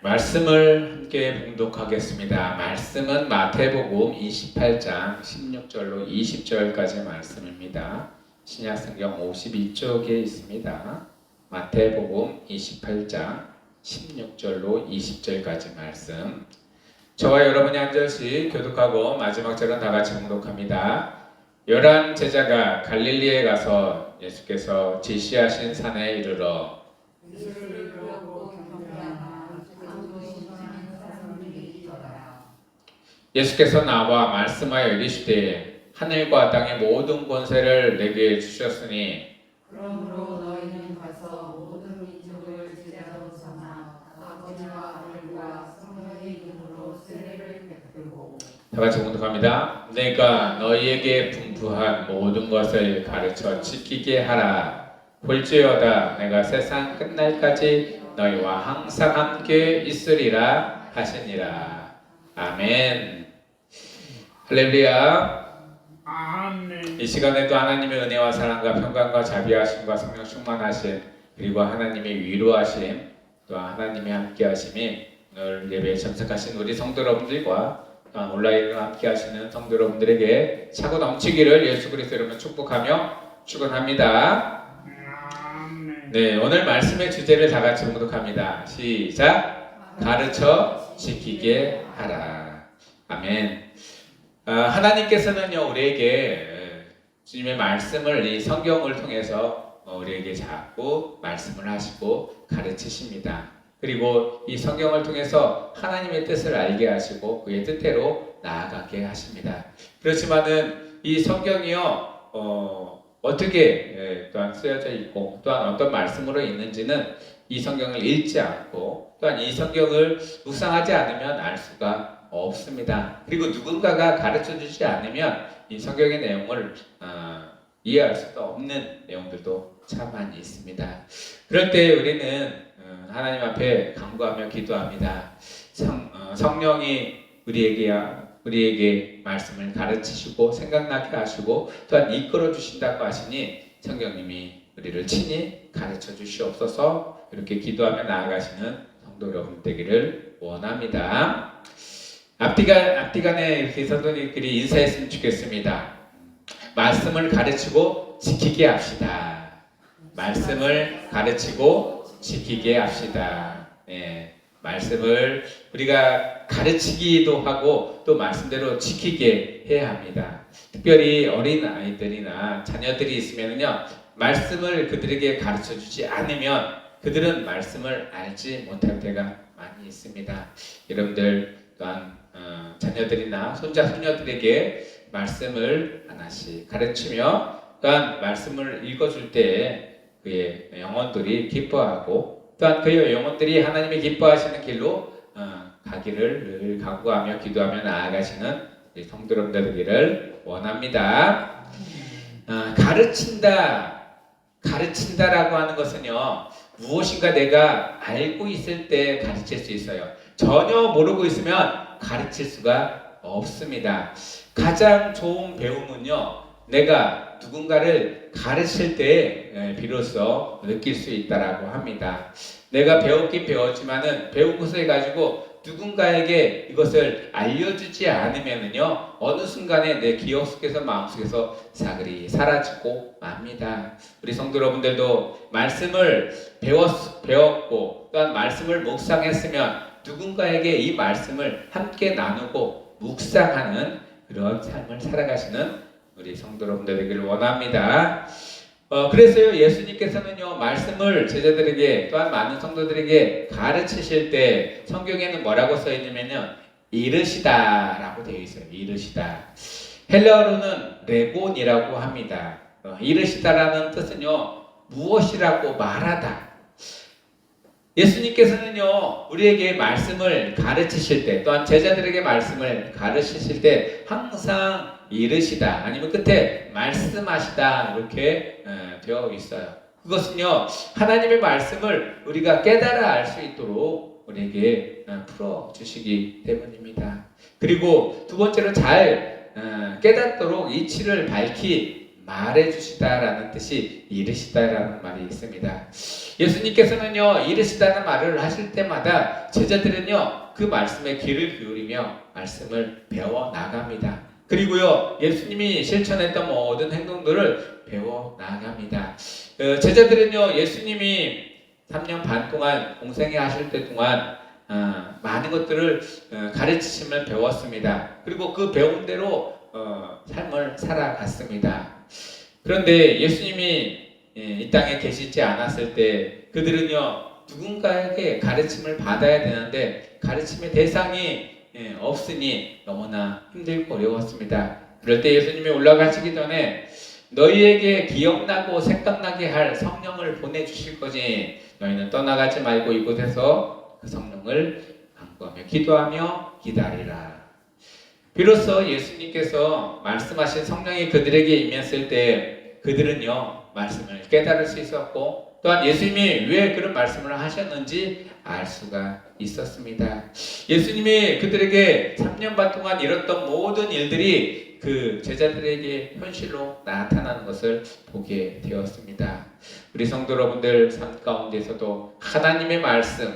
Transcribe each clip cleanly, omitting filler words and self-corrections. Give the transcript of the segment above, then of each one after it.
말씀을 함께 봉독하겠습니다. 말씀은 마태복음 28장 16절로 20절까지 말씀입니다. 신약성경 52쪽에 있습니다. 마태복음 28장 16절로 20절까지 말씀. 저와 여러분이 한 절씩 교독하고 마지막 절은 다 같이 봉독합니다. 11 제자가 갈릴리에 가서 예수께서 지시하신 산에 이르러 예수께서 나와 말씀하여 이르시되 하늘과 땅의 모든 권세를 내게 주셨으니 그러므로 너희는 가서 모든 민족을 제자로 삼아 아버지와 아들과 성령의 이름으로 세례를 베풀고. 다 같이 봉독합니다. 내가 너희에게 분부한 모든 것을 가르쳐 지키게 하라. 볼지어다 내가 세상 끝날까지 너희와 항상 함께 있으리라 하시니라. 아멘. 할렐루야. 아멘. 이 시간에도 하나님의 은혜와 사랑과 평강과 자비하심과 성령 충만하심, 그리고 하나님의 위로하심, 또 하나님의 함께하심이 오늘 예배에 참석하신 우리 성도 여러분들과 또한 온라인으로 함께하시는 성도 여러분들에게 차고 넘치기를 예수 그리스도 이름으로 축복하며 축원합니다. 아멘. 네, 오늘 말씀의 주제를 다 같이 봉독합니다. 시작. 가르쳐 지키게 하라. 아멘. 하나님께서는요, 우리에게 주님의 말씀을 이 성경을 통해서 우리에게 자꾸 말씀을 하시고 가르치십니다. 그리고 이 성경을 통해서 하나님의 뜻을 알게 하시고 그의 뜻대로 나아가게 하십니다. 그렇지만은 이 성경이요, 어떻게 또한 쓰여져 있고 또한 어떤 말씀으로 있는지는 이 성경을 읽지 않고 또한 이 성경을 묵상하지 않으면 알 수가 없습니다. 그리고 누군가가 가르쳐 주지 않으면 이 성경의 내용을 이해할 수도 없는 내용들도 참 많이 있습니다. 그럴 때 우리는 하나님 앞에 간구하며 기도합니다. 성령이 우리에게 말씀을 가르치시고 생각나게 하시고 또한 이끌어 주신다고 하시니 성령님이 우리를 친히 가르쳐 주시옵소서. 이렇게 기도하며 나아가시는 성도 여러분 되기를 원합니다. 앞뒤간에 이렇게 성도님들이 인사했으면 좋겠습니다. 말씀을 가르치고 지키게 합시다. 말씀을 가르치고 지키게 합시다. 네, 말씀을 우리가 가르치기도 하고 또 말씀대로 지키게 해야 합니다. 특별히 어린 아이들이나 자녀들이 있으면요, 말씀을 그들에게 가르쳐 주지 않으면 그들은 말씀을 알지 못할 때가 많이 있습니다. 여러분들 또한 자녀들이나 손자 손녀들에게 말씀을 하나씩 가르치며 또한 말씀을 읽어줄 때 그의 영혼들이 기뻐하고 또한 그의 영혼들이 하나님이 기뻐하시는 길로 가기를 늘 간구하며 기도하며 나아가시는 우리 성도 여러분들 되기를 원합니다. 가르친다라고 하는 것은요, 무엇인가 내가 알고 있을 때 가르칠 수 있어요. 전혀 모르고 있으면 가르칠 수가 없습니다. 가장 좋은 배움은요, 내가 누군가를 가르칠 때 비로소 느낄 수 있다라고 합니다. 내가 배웠긴 배웠지만은 배운 것을 가지고 누군가에게 이것을 알려주지 않으면은요, 어느 순간에 내 기억 속에서 마음속에서 사글이 사라지고 맙니다. 우리 성도 여러분들도 말씀을 배웠고 또한 말씀을 묵상했으면 누군가에게 이 말씀을 함께 나누고 묵상하는 그런 삶을 살아가시는 우리 성도 여러분들 되기를 원합니다. 그래서요, 예수님께서는요, 말씀을 제자들에게 또한 많은 성도들에게 가르치실 때 성경에는 뭐라고 써 있냐면요, 이르시다 라고 되어 있어요. 이르시다. 헬라어로는 레곤이라고 합니다. 이르시다라는 뜻은요, 무엇이라고 말하다. 예수님께서는요, 우리에게 말씀을 가르치실 때 또한 제자들에게 말씀을 가르치실 때 항상 이르시다 아니면 끝에 말씀하시다 이렇게 되어 있어요. 그것은요, 하나님의 말씀을 우리가 깨달아 알 수 있도록 우리에게 풀어주시기 때문입니다. 그리고 두 번째로 잘 깨닫도록 이치를 밝히 말해주시다라는 뜻이 이르시다라는 말이 있습니다. 예수님께서는요, 이르시다는 말을 하실 때마다 제자들은요, 그 말씀에 귀를 기울이며 말씀을 배워 나갑니다. 그리고요, 예수님이 실천했던 모든 행동들을 배워 나갑니다. 제자들은요, 예수님이 3년 반 동안 공생애 하실 때 동안 많은 것들을 가르치심을 배웠습니다. 그리고 그 배운 대로 삶을 살아갔습니다. 그런데 예수님이 이 땅에 계시지 않았을 때 그들은요, 누군가에게 가르침을 받아야 되는데 가르침의 대상이 없으니 너무나 힘들고 어려웠습니다. 그럴 때 예수님이 올라가시기 전에 너희에게 기억나고 생각나게 할 성령을 보내주실 거지, 너희는 떠나가지 말고 이곳에서 그 성령을 간구하며 기도하며 기다리라. 비로소 예수님께서 말씀하신 성령이 그들에게 임했을 때 그들은요, 말씀을 깨달을 수 있었고 또한 예수님이 왜 그런 말씀을 하셨는지 알 수가 있었습니다. 예수님이 그들에게 3년 반 동안 이뤘던 모든 일들이 그 제자들에게 현실로 나타나는 것을 보게 되었습니다. 우리 성도 여러분들 삶 가운데서도 하나님의 말씀이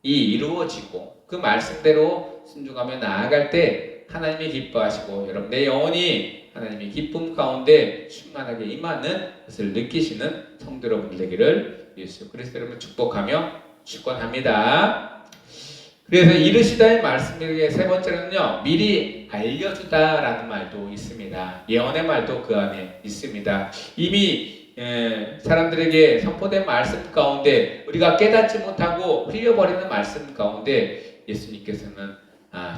이루어지고 그 말씀대로 순종하며 나아갈 때 하나님이 기뻐하시고 여러분의 영혼이 하나님의 기쁨 가운데 충만하게 임하는 것을 느끼시는 성도 여러분 되기를 예수 그리스도 이름으로 축복하며 축원합니다. 그래서 이르시다의 말씀에 세 번째는요, 미리 알려주다라는 말도 있습니다. 예언의 말도 그 안에 있습니다. 이미 사람들에게 선포된 말씀 가운데 우리가 깨닫지 못하고 흘려버리는 말씀 가운데 예수님께서는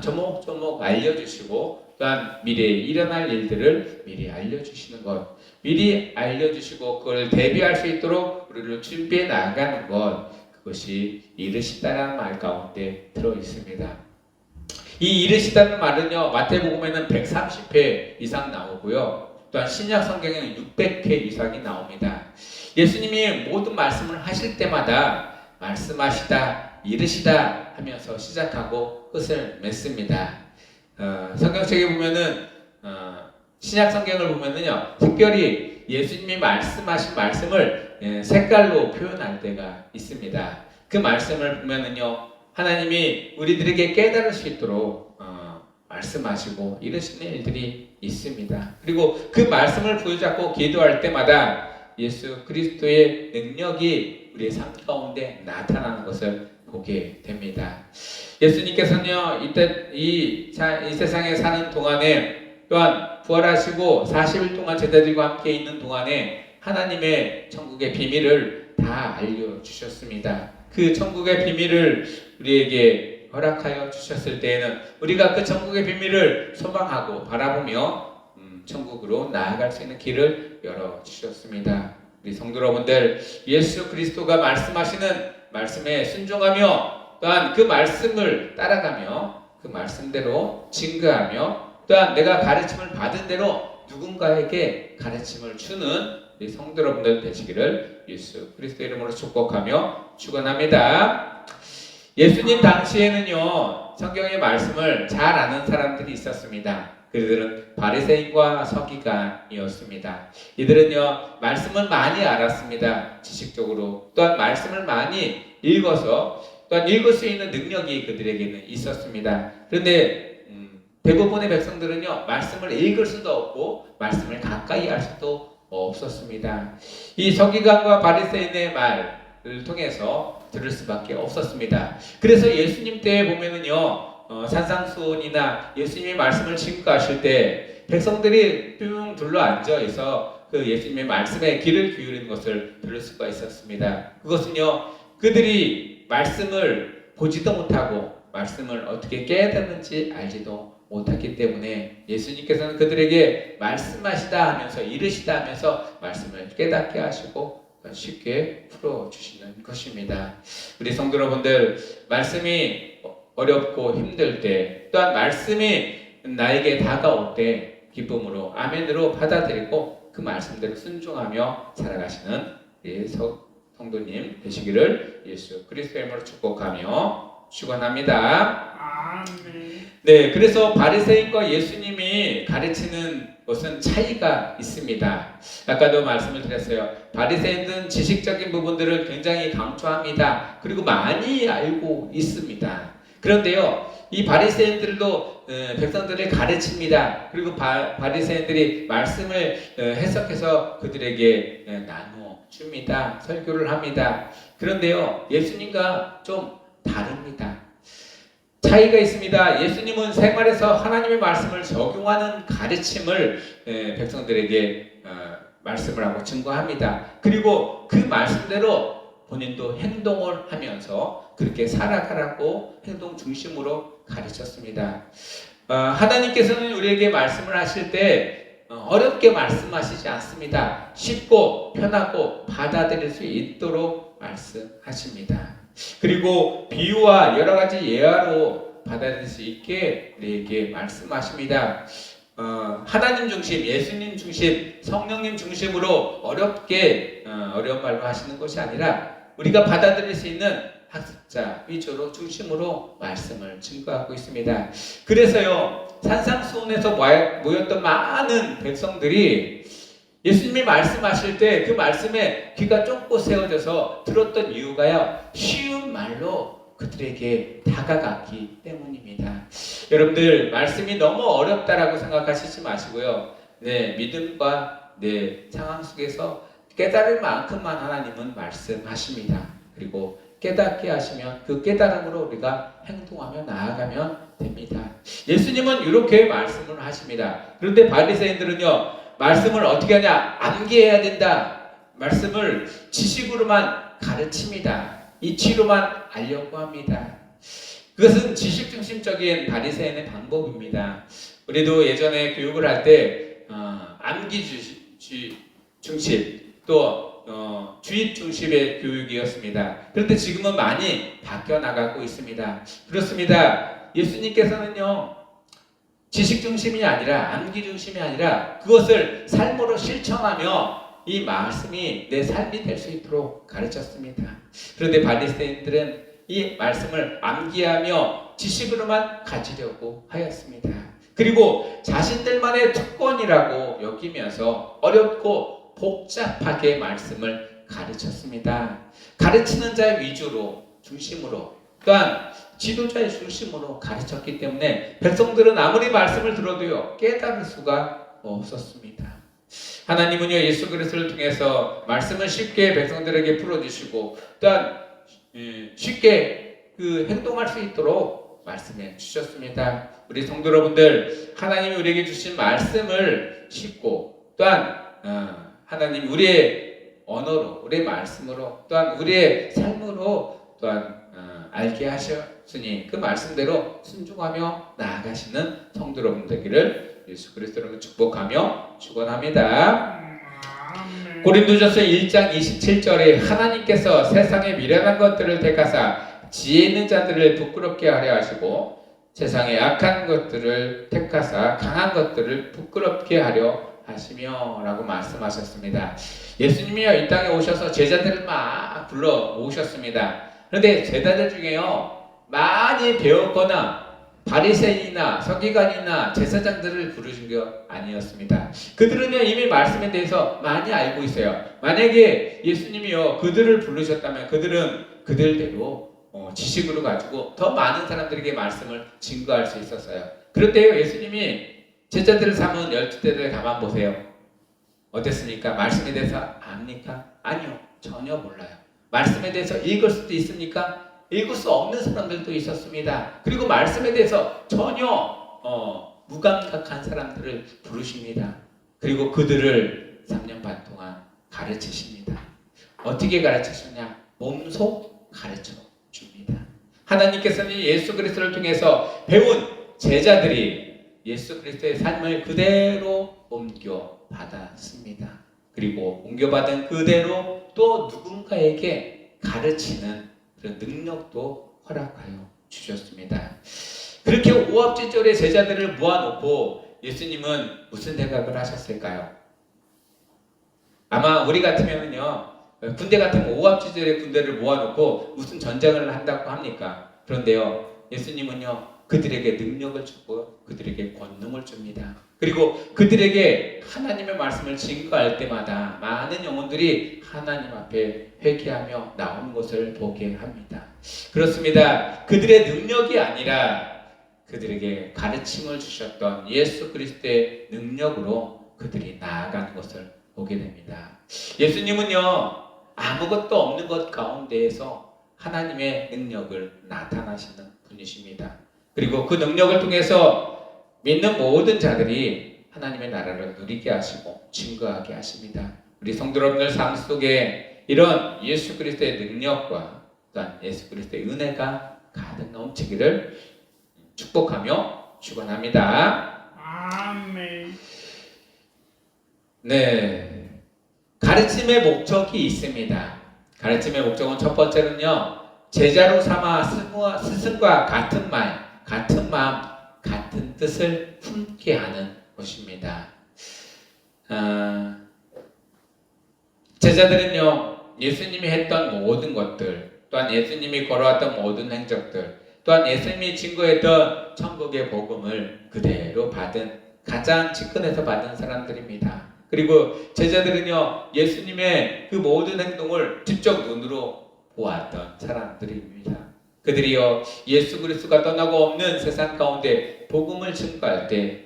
조목조목 알려주시고 또한 미래에 일어날 일들을 미리 알려주시는 것, 미리 알려주시고 그걸 대비할 수 있도록 우리를 준비해 나가는 것, 그것이 이르시다라는 말 가운데 들어 있습니다. 이 이르시다는 말은요, 마태복음에는 130회 이상 나오고요, 또한 신약 성경에는 600회 이상이 나옵니다. 예수님이 모든 말씀을 하실 때마다 말씀하시다, 이르시다 하면서 시작하고 끝을 맺습니다. 성경책에 보면은 신약 성경을 보면은요, 특별히 예수님이 말씀하신 말씀을 색깔로 표현할 때가 있습니다. 그 말씀을 보면은요, 하나님이 우리들에게 깨달을 수 있도록 말씀하시고 이러시는 일들이 있습니다. 그리고 그 말씀을 부여잡고 기도할 때마다 예수 그리스도의 능력이 우리의 삶 가운데 나타나는 것을 보게 됩니다. 예수님께서는요, 이때 이 세상에 사는 동안에 또한 부활하시고 40일 동안 제자들과 함께 있는 동안에 하나님의 천국의 비밀을 다 알려주셨습니다. 그 천국의 비밀을 우리에게 허락하여 주셨을 때에는 우리가 그 천국의 비밀을 소망하고 바라보며 천국으로 나아갈 수 있는 길을 열어주셨습니다. 우리 성도 여러분들, 예수 그리스도가 말씀하시는 말씀에 순종하며 또한 그 말씀을 따라가며 그 말씀대로 증거하며 또한 내가 가르침을 받은 대로 누군가에게 가르침을 주는 우리 성도 여러분들 되시기를 예수 그리스도 이름으로 축복하며 축원합니다. 예수님 당시에는요, 성경의 말씀을 잘 아는 사람들이 있었습니다. 그들은 바리새인과 서기관이었습니다. 이들은요, 말씀을 많이 알았습니다. 지식적으로. 또한 말씀을 많이 읽어서 또한 읽을 수 있는 능력이 그들에게는 있었습니다. 그런데 대부분의 백성들은요, 말씀을 읽을 수도 없고 말씀을 가까이 할 수도 없었습니다. 이 서기관과 바리새인의 말을 통해서 들을 수밖에 없었습니다. 그래서 예수님 때 보면은요, 산상수훈이나 예수님의 말씀을 증거하실 때 백성들이 쭉 둘러 앉아 있어 그 예수님의 말씀에 귀를 기울이는 것을 들을 수가 있었습니다. 그것은요, 그들이 말씀을 보지도 못하고 말씀을 어떻게 깨닫는지 알지도 못했기 때문에 예수님께서는 그들에게 말씀하시다 하면서 이르시다 하면서 말씀을 깨닫게 하시고 쉽게 풀어주시는 것입니다. 우리 성도 여러분들, 말씀이 어렵고 힘들 때 또한 말씀이 나에게 다가올 때 기쁨으로 아멘으로 받아들이고 그 말씀대로 순종하며 살아가시는 우리 성도님 되시기를 예수 그리스도의 이름으로 축복하며 축원합니다. 아멘. 네, 그래서 바리새인과 예수님이 가르치는 것은 차이가 있습니다. 아까도 말씀을 드렸어요. 바리새인은 지식적인 부분들을 굉장히 강조합니다. 그리고 많이 알고 있습니다. 그런데요, 이 바리새인들도 백성들을 가르칩니다. 그리고 바리새인들이 말씀을 해석해서 그들에게 나누어 줍니다. 설교를 합니다. 그런데요, 예수님과 좀 다릅니다. 차이가 있습니다. 예수님은 생활에서 하나님의 말씀을 적용하는 가르침을 백성들에게 말씀을 하고 증거합니다. 그리고 그 말씀대로 본인도 행동을 하면서 그렇게 살아가라고 행동 중심으로 가르쳤습니다. 하나님께서는 우리에게 말씀을 하실 때 어렵게 말씀하시지 않습니다. 쉽고 편하고 받아들일 수 있도록 말씀하십니다. 그리고 비유와 여러 가지 예화로 받아들일 수 있게 우리에게 말씀하십니다. 하나님 중심, 예수님 중심, 성령님 중심으로 어려운 말로 하시는 것이 아니라 우리가 받아들일 수 있는 학습자 위주로 중심으로 말씀을 증거하고 있습니다. 그래서요, 산상수훈에서 모였던 많은 백성들이 예수님이 말씀하실 때 그 말씀에 귀가 쫑긋 세워져서 들었던 이유가요, 쉬운 말로 그들에게 다가갔기 때문입니다. 여러분들, 말씀이 너무 어렵다라고 생각하시지 마시고요. 네, 믿음과 상황 속에서 깨달을 만큼만 하나님은 말씀하십니다. 그리고 깨닫게 하시면 그 깨달음으로 우리가 행동하며 나아가면 됩니다. 예수님은 이렇게 말씀을 하십니다. 그런데 바리새인들은요, 말씀을 어떻게 하냐? 암기해야 된다. 말씀을 지식으로만 가르칩니다. 이치로만 알려고 합니다. 그것은 지식 중심적인 바리새인의 방법입니다. 우리도 예전에 교육을 할 때 암기 중심 또 주입 중심의 교육이었습니다. 그런데 지금은 많이 바뀌어 나가고 있습니다. 그렇습니다. 예수님께서는요, 지식 중심이 아니라 암기 중심이 아니라 그것을 삶으로 실천하며 이 말씀이 내 삶이 될 수 있도록 가르쳤습니다. 그런데 바리새인들은 이 말씀을 암기하며 지식으로만 가지려고 하였습니다. 그리고 자신들만의 특권이라고 여기면서 어렵고 복잡하게 말씀을 가르쳤습니다. 가르치는 자 위주로 중심으로 또한 지도자의 중심으로 가르쳤기 때문에 백성들은 아무리 말씀을 들어도요, 깨달을 수가 없었습니다. 하나님은요, 예수 그리스도를 통해서 말씀을 쉽게 백성들에게 풀어주시고 또한 쉽게 행동할 수 있도록 말씀해 주셨습니다. 우리 성도 여러분들, 하나님이 우리에게 주신 말씀을 쉽고 또한 하나님 우리의 언어로, 우리의 말씀으로 또한 우리의 삶으로 또한 알게 하셨으니 그 말씀대로 순종하며 나아가시는 성도 여러분 되기를 예수 그리스도로 축복하며 축원합니다. 고린도전서 1장 27절에 하나님께서 세상의 미련한 것들을 택하사 지혜 있는 자들을 부끄럽게 하려 하시고 세상의 악한 것들을 택하사 강한 것들을 부끄럽게 하려 하시며 라고 말씀하셨습니다. 예수님이요, 이 땅에 오셔서 제자들을 막 불러 모으셨습니다. 그런데 제자들 중에요, 많이 배웠거나 바리새인이나 서기관이나 제사장들을 부르신 게 아니었습니다. 그들은요, 이미 말씀에 대해서 많이 알고 있어요. 만약에 예수님이요, 그들을 부르셨다면 그들은 그들대로 지식으로 가지고 더 많은 사람들에게 말씀을 증거할 수 있었어요. 그런데요, 예수님이 제자들을 삼은 12대들 가만 보세요. 어땠습니까? 말씀에 대해서 압니까? 아니요, 전혀 몰라요. 말씀에 대해서 읽을 수도 있습니까? 읽을 수 없는 사람들도 있었습니다. 그리고 말씀에 대해서 전혀 무감각한 사람들을 부르십니다. 그리고 그들을 3년 반 동안 가르치십니다. 어떻게 가르치셨냐? 몸소 가르쳐 줍니다. 하나님께서는 예수 그리스도를 통해서 배운 제자들이 예수 그리스도의 삶을 그대로 옮겨받았습니다. 그리고 옮겨받은 그대로 또 누군가에게 가르치는 그런 능력도 허락하여 주셨습니다. 그렇게 오합지졸의 제자들을 모아놓고 예수님은 무슨 생각을 하셨을까요? 아마 우리 같으면요, 군대 같은 오합지졸의 군대를 모아놓고 무슨 전쟁을 한다고 합니까? 그런데요, 예수님은요, 그들에게 능력을 주고 그들에게 권능을 줍니다. 그리고 그들에게 하나님의 말씀을 증거할 때마다 많은 영혼들이 하나님 앞에 회개하며 나오는 것을 보게 합니다. 그렇습니다. 그들의 능력이 아니라 그들에게 가르침을 주셨던 예수 그리스도의 능력으로 그들이 나아가는 것을 보게 됩니다. 예수님은요, 아무것도 없는 것 가운데에서 하나님의 능력을 나타나시는 분이십니다. 그리고 그 능력을 통해서 믿는 모든 자들이 하나님의 나라를 누리게 하시고 증거하게 하십니다. 우리 성도 여러분들 삶 속에 이런 예수 그리스도의 능력과 또한 예수 그리스도의 은혜가 가득 넘치기를 축복하며 축원합니다. 아멘. 네, 가르침의 목적이 있습니다. 가르침의 목적은 첫 번째는요, 제자로 삼아 스승과 같은 말, 같은 마음, 같은 뜻을 품게 하는 것입니다. 제자들은요, 예수님이 했던 모든 것들, 또한 예수님이 걸어왔던 모든 행적들, 또한 예수님이 증거했던 천국의 복음을 그대로 받은 가장 직근에서 받은 사람들입니다. 그리고 제자들은요, 예수님의 그 모든 행동을 직접 눈으로 보았던 사람들입니다. 그들이요, 예수 그리스도가 떠나고 없는 세상 가운데 복음을 증거할 때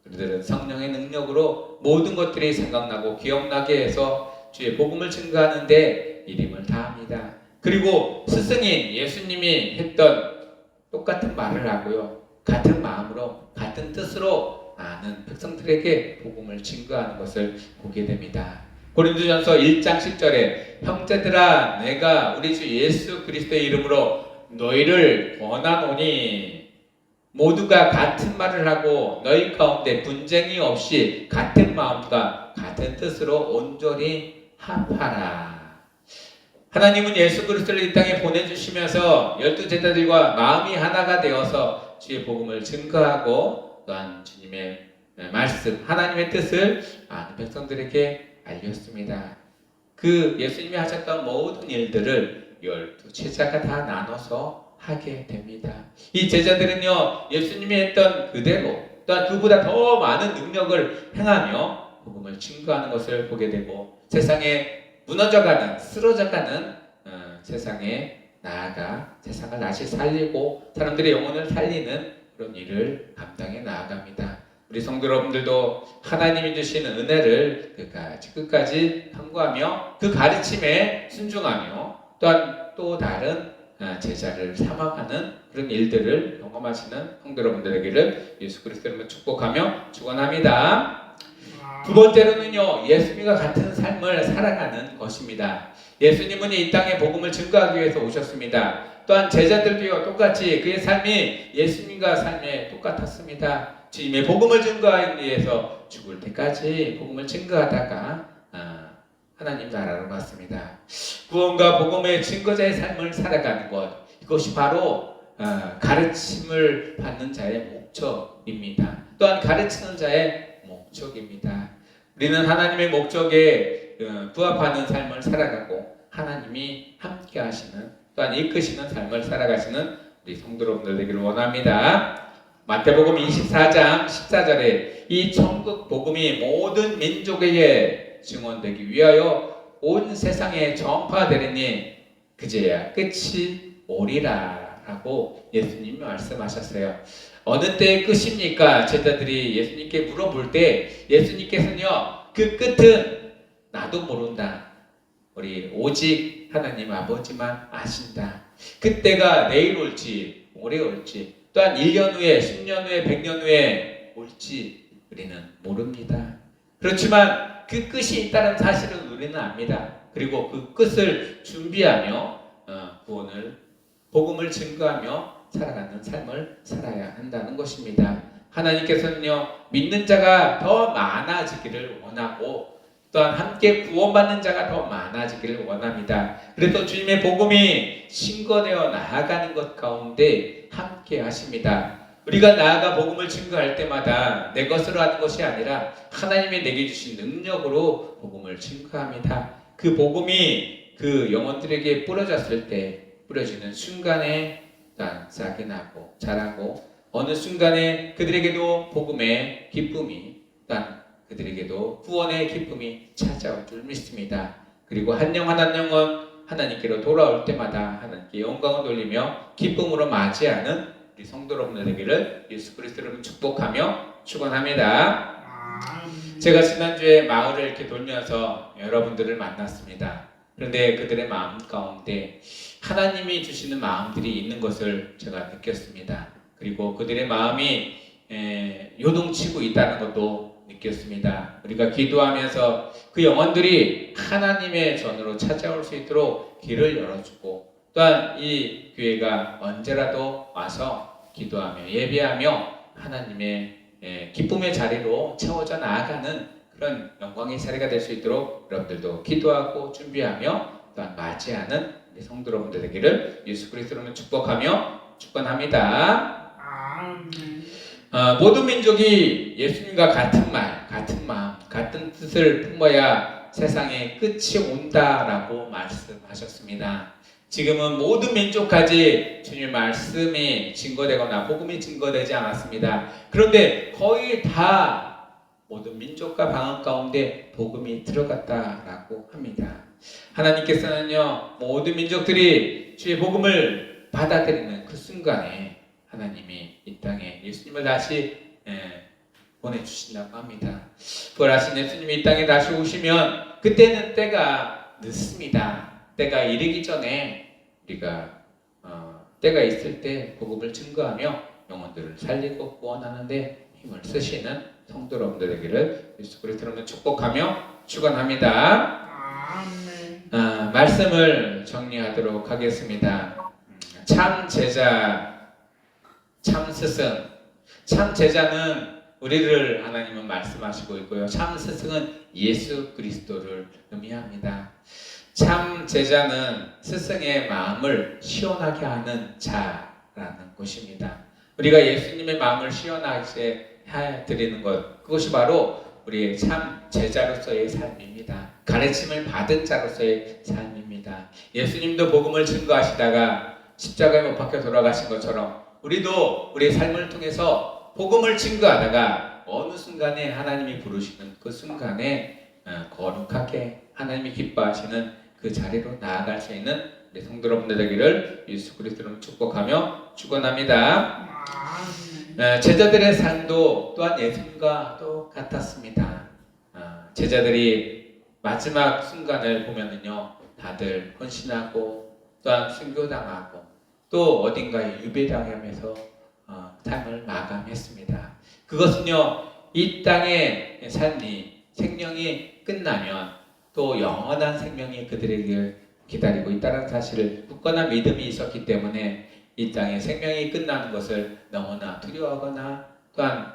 그들은 성령의 능력으로 모든 것들이 생각나고 기억나게 해서 주의 복음을 증거하는데 일임을 다합니다. 그리고 스승인 예수님이 했던 똑같은 말을 하고요, 같은 마음으로 같은 뜻으로 아는 백성들에게 복음을 증거하는 것을 보게 됩니다. 고린도전서 1장 10절에 형제들아, 내가 우리 주 예수 그리스도의 이름으로 너희를 권하노니 모두가 같은 말을 하고 너희 가운데 분쟁이 없이 같은 마음과 같은 뜻으로 온전히 합하라. 하나님은 예수 그리스도를 이 땅에 보내주시면서 12제자들과 마음이 하나가 되어서 주의 복음을 증거하고 또한 주님의 말씀, 하나님의 뜻을 아는 백성들에게 알렸습니다. 그 예수님이 하셨던 모든 일들을 12제자가 다 나눠서 하게 됩니다. 이 제자들은요, 예수님이 했던 그대로 또한 그보다 더 많은 능력을 행하며 복음을 증거하는 것을 보게 되고 세상에 무너져가는, 쓰러져가는 세상에 나아가 세상을 다시 살리고 사람들의 영혼을 살리는 그런 일을 감당해 나아갑니다. 우리 성도 여러분들도 하나님이 주시는 은혜를 끝까지 탐구하며 그 가르침에 순종하며 또한 또 다른 제자를 삼아가는 그런 일들을 경험하시는 성도 여러분들에게를 예수 그리스도로 축복하며 축원합니다. 두 번째로는요, 예수님과 같은 삶을 살아가는 것입니다. 예수님은 이 땅에 복음을 증거하기 위해서 오셨습니다. 또한 제자들도요, 똑같이 그의 삶이 예수님과 삶에 똑같았습니다. 주님의 복음을 증거하기 위해서 죽을 때까지 복음을 증거하다가 하나님 나라로 갔습니다. 구원과 복음의 증거자의 삶을 살아가는 것, 이것이 바로 가르침을 받는 자의 목적입니다. 또한 가르치는 자의 목적입니다. 우리는 하나님의 목적에 부합하는 삶을 살아가고 하나님이 함께 하시는 또한 이끄시는 삶을 살아가시는 우리 성도 여러분들 되기를 원합니다. 마태복음 24장 14절에 이 천국 복음이 모든 민족에게 증언되기 위하여 온 세상에 전파되리니 그제야 끝이 오리라 라고 예수님이 말씀하셨어요. 어느 때의 끝입니까? 제자들이 예수님께 물어볼 때 예수님께서는요, 그 끝은 나도 모른다. 우리 오직 하나님 아버지만 아신다. 그때가 내일 올지 올해 올지 또한 1년 후에 10년 후에 100년 후에 올지 우리는 모릅니다. 그렇지만 그 끝이 있다는 사실은 우리는 압니다. 그리고 그 끝을 준비하며 구원을 복음을 증거하며 살아가는 삶을 살아야 한다는 것입니다. 하나님께서는요, 믿는 자가 더 많아지기를 원하고 또한 함께 구원받는 자가 더 많아지기를 원합니다. 그래서 주님의 복음이 신거되어 나아가는 것 가운데 함께 하십니다. 우리가 나아가 복음을 증거할 때마다 내 것으로 하는 것이 아니라 하나님이 내게 주신 능력으로 복음을 증거합니다. 그 복음이 그 영혼들에게 뿌려졌을 때 뿌려지는 순간에 또한 싹이 나고 자라고 어느 순간에 그들에게도 복음의 기쁨이 또한 그들에게도 구원의 기쁨이 찾아올 줄 믿습니다. 그리고 한 영혼 한 영혼 하나님께로 돌아올 때마다 하나님께 영광을 돌리며 기쁨으로 맞이하는 우리 성도 여러분들 되기를 예수 그리스도로 축복하며 축원합니다. 아멘. 제가 지난주에 마을을 이렇게 돌면서 여러분들을 만났습니다. 그런데 그들의 마음 가운데 하나님이 주시는 마음들이 있는 것을 제가 느꼈습니다. 그리고 그들의 마음이 요동치고 있다는 것도 느꼈습니다. 우리가 기도하면서 그 영혼들이 하나님의 전으로 찾아올 수 있도록 길을 열어주고 또한 이 교회가 언제라도 와서 기도하며 예배하며 하나님의 기쁨의 자리로 채워져 나아가는 그런 영광의 자리가 될 수 있도록 여러분들도 기도하고 준비하며 또한 맞이하는 우리 성도 여러분들 되기를 예수 그리스도로 축복하며 축원합니다. 아멘. 모든 민족이 예수님과 같은 말, 같은 마음, 같은 뜻을 품어야 세상에 끝이 온다라고 말씀하셨습니다. 지금은 모든 민족까지 주님의 말씀이 증거되거나 복음이 증거되지 않았습니다. 그런데 거의 다 모든 민족과 방언 가운데 복음이 들어갔다라고 합니다. 하나님께서는요 모든 민족들이 주의 복음을 받아들이는 그 순간에 하나님이 이 땅에 예수님을 다시 보내주신다고 합니다. 부활하신 예수님이 이 땅에 다시 오시면 그때는 때가 늦습니다. 때가 이르기 전에 우리가 때가 있을 때 복음을 증거하며 영혼들을 살리고 구원하는데 힘을 쓰시는 성도 여러분들 되기를 예수 그리스도로 축복하며 축원합니다. 아멘. 말씀을 정리하도록 하겠습니다. 참 제자 참 스승, 참 제자는 우리를 하나님은 말씀하시고 있고요. 참 스승은 예수 그리스도를 의미합니다. 참 제자는 스승의 마음을 시원하게 하는 자라는 것입니다. 우리가 예수님의 마음을 시원하게 해드리는 것, 그것이 바로 우리의 참 제자로서의 삶입니다. 가르침을 받은 자로서의 삶입니다. 예수님도 복음을 증거하시다가 십자가에 못 박혀 돌아가신 것처럼 우리도 우리의 삶을 통해서 복음을 증거하다가 어느 순간에 하나님이 부르시는 그 순간에 거룩하게 하나님이 기뻐하시는 그 자리로 나아갈 수 있는 우리 성도 여러분들 되기를 예수 그리스도로 축복하며 축원합니다. 제자들의 삶도 또한 예수님과 똑같았습니다. 제자들이 마지막 순간을 보면은요 다들 헌신하고 또한 순교당하고 또 어딘가에 유배당하면서 삶을 마감했습니다. 그것은요 이 땅의 삶이 생명이 끝나면 또 영원한 생명이 그들에게 기다리고 있다는 사실을 굳건한 믿음이 있었기 때문에 이 땅의 생명이 끝나는 것을 너무나 두려워하거나 또한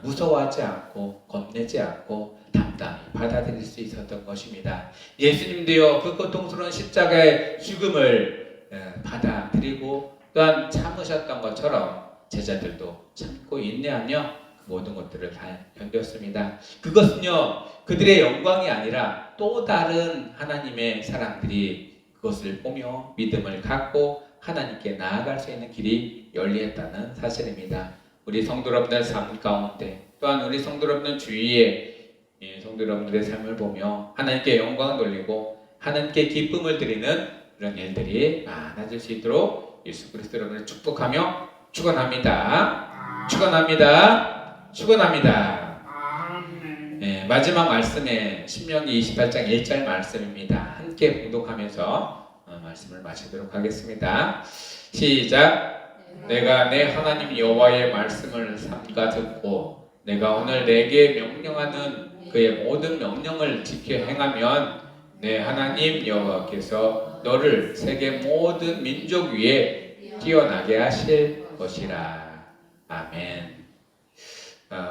무서워하지 않고 겁내지 않고 담담히 받아들일 수 있었던 것입니다. 예수님도요 그 고통스러운 십자가의 죽음을 받아들이고 또한 참으셨던 것처럼 제자들도 참고 인내하며 그 모든 것들을 잘 견뎠습니다. 그것은요 그들의 영광이 아니라 또 다른 하나님의 사람들이 그것을 보며 믿음을 갖고 하나님께 나아갈 수 있는 길이 열리었다는 사실입니다. 우리 성도 여러분들 삶 가운데 또한 우리 성도 여러분들 주위에 성도 여러분들의 삶을 보며 하나님께 영광을 돌리고 하나님께 기쁨을 드리는 그런 일들이 많아질 수 있도록 예수 그리스도 여러분을 축복하며 축원합니다. 축원합니다. 축원합니다. 아멘. 마지막 말씀에 신명기 28장 1절 말씀입니다. 함께 봉독하면서 말씀을 마치도록 하겠습니다. 시작. 내가 내 하나님 여호와의 말씀을 삼가 듣고 내가 오늘 내게 명령하는 그의 모든 명령을 지켜 행하면 내 하나님 여호와께서 너를 세계 모든 민족 위에 뛰어나게 하실 것이라. 아멘.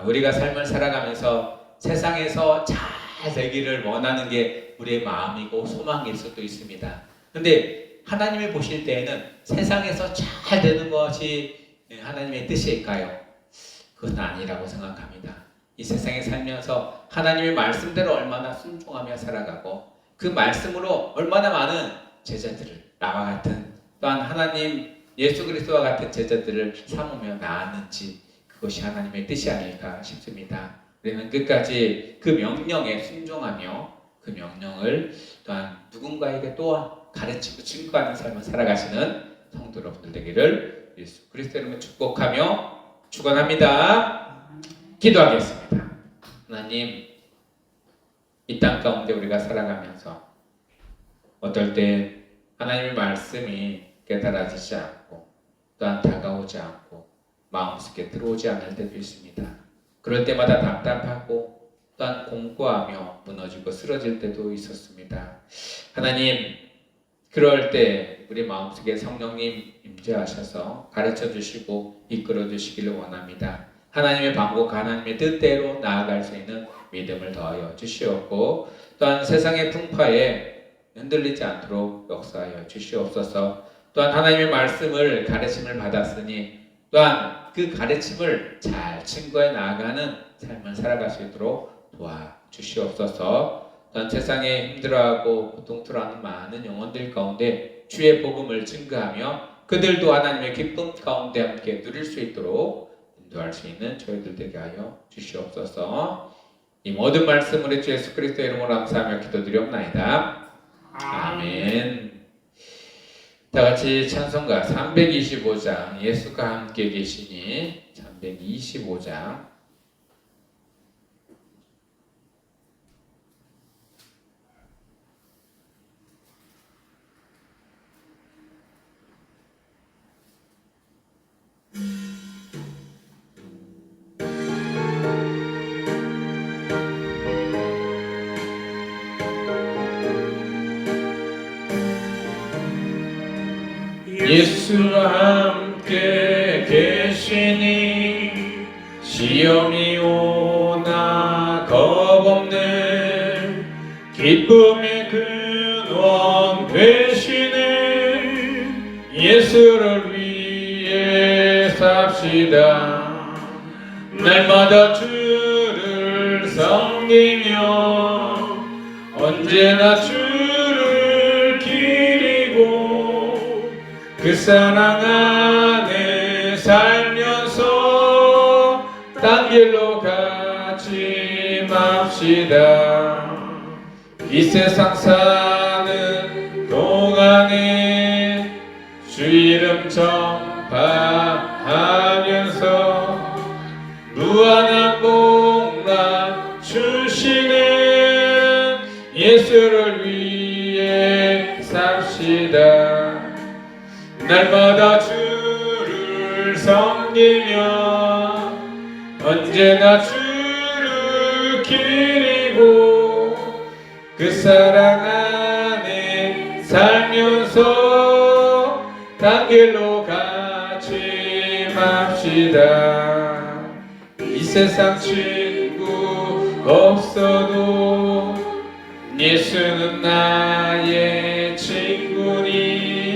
우리가 삶을 살아가면서 세상에서 잘 되기를 원하는 게 우리의 마음이고 소망일 수도 있습니다. 그런데 하나님이 보실 때에는 세상에서 잘 되는 것이 하나님의 뜻일까요? 그건 아니라고 생각합니다. 이 세상에 살면서 하나님의 말씀대로 얼마나 순종하며 살아가고 그 말씀으로 얼마나 많은 제자들을 나와 같은 또한 하나님 예수 그리스도와 같은 제자들을 삼으며 나았는지 그것이 하나님의 뜻이 아닐까 싶습니다. 우리는 끝까지 그 명령에 순종하며 그 명령을 또한 누군가에게 또한 가르치고 증거하는 삶을 살아가시는 성도 여러분들 되기를 예수 그리스도의 이름으로 축복하며 축원합니다. 기도하겠습니다. 하나님, 이 땅 가운데 우리가 살아가면서 어떨 때 하나님의 말씀이 깨달아지지 않고 또한 다가오지 않고 마음속에 들어오지 않을 때도 있습니다. 그럴 때마다 답답하고 또한 공고하며 무너지고 쓰러질 때도 있었습니다. 하나님, 그럴 때 우리 마음속에 성령님 임재하셔서 가르쳐 주시고 이끌어 주시기를 원합니다. 하나님의 방법, 하나님의 뜻대로 나아갈 수 있는 믿음을 더하여 주시옵고 또한 세상의 풍파에 흔들리지 않도록 역사하여 주시옵소서. 또한 하나님의 말씀을 가르침을 받았으니 또한 그 가르침을 잘 증거해 나아가는 삶을 살아갈 수 있도록 도와주시옵소서. 또한 세상에 힘들어하고 고통스러워하는 많은 영혼들 가운데 주의 복음을 증거하며 그들도 하나님의 기쁨 가운데 함께 누릴 수 있도록 인도할 수 있는 저희들 되게 하여 주시옵소서. 이 모든 말씀을 주 예수 그리스도의 이름으로 감사하며 기도드리옵나이다. 아멘. 다 같이 찬송가 325장 예수가 함께 계시니 325장 예수와 함께 계시니 시험이 오나 겁없는 기쁨의 근원 되시는 예수를 위해 삽시다. 날마다 주를 섬기며 언제나 주를 기리고 그 사랑 안에 살면서 딴 길로 가지 맙시다. 이 세상 사는 동안에 주 이름 전파하면서 무한한 복락 주시는 예수를 위해 삽시다. 날마다 주를 섬기며 언제나 주를 기리고 그 사랑 안에 살면서 딴 길로 가지 맙시다. 이 세상 친구 없어도 예수는 나의 친구니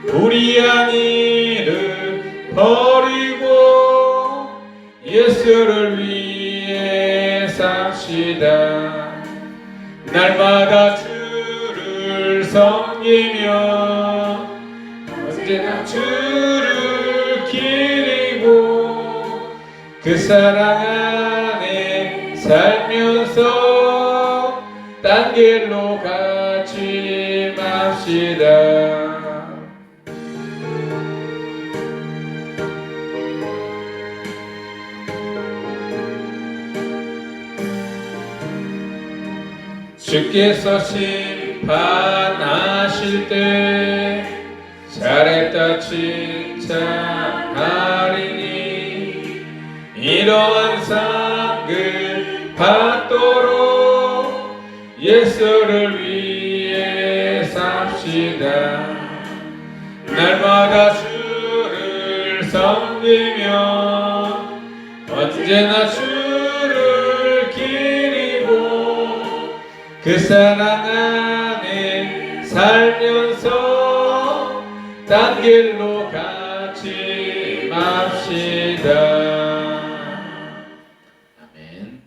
불의한 일을 버리고 예수를 위해 삽시다. 날마다 주를 섬기며 언제나 주를 기리고 그 사랑 안에 살면서 딴 길로 가지 맙시다. 주께서 심판하실 때 잘했다 칭찬하리니 이러한 상을 받도록 예수를 위해 삽시다. 날마다 주를 섬기며 언제나 주를 기리고 그 사랑 안에 살면서 딴 길로 가지 맙시다. 아멘.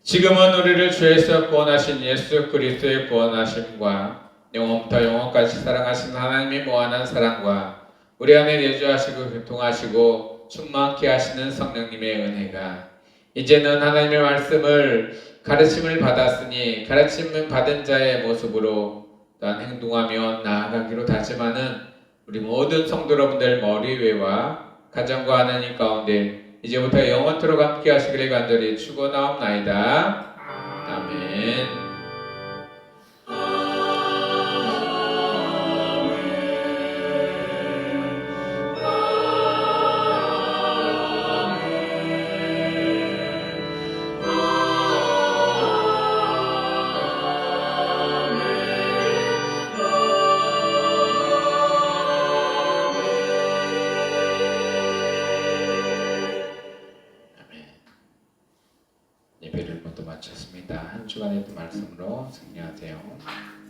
지금은 우리를 죄에서 구원하신 예수 그리스도의 구원하심과 영원부터 영원까지 사랑하시는 하나님의 무한한 사랑과 우리 안에 내주하시고 교통하시고 충만케 하시는 성령님의 은혜가 이제는 하나님의 말씀을 가르침을 받았으니 가르침을 받은 자의 모습으로 또한 행동하며 나아가기로 다짐하는 우리 모든 성도 여러분들 머리 위와 가정과 하나님 가운데 이제부터 영원토록 함께 하시기를 간절히 축원하옵나이다. 아멘. 예배를 모두 마쳤습니다. 한 주간의 말씀으로 승리하세요.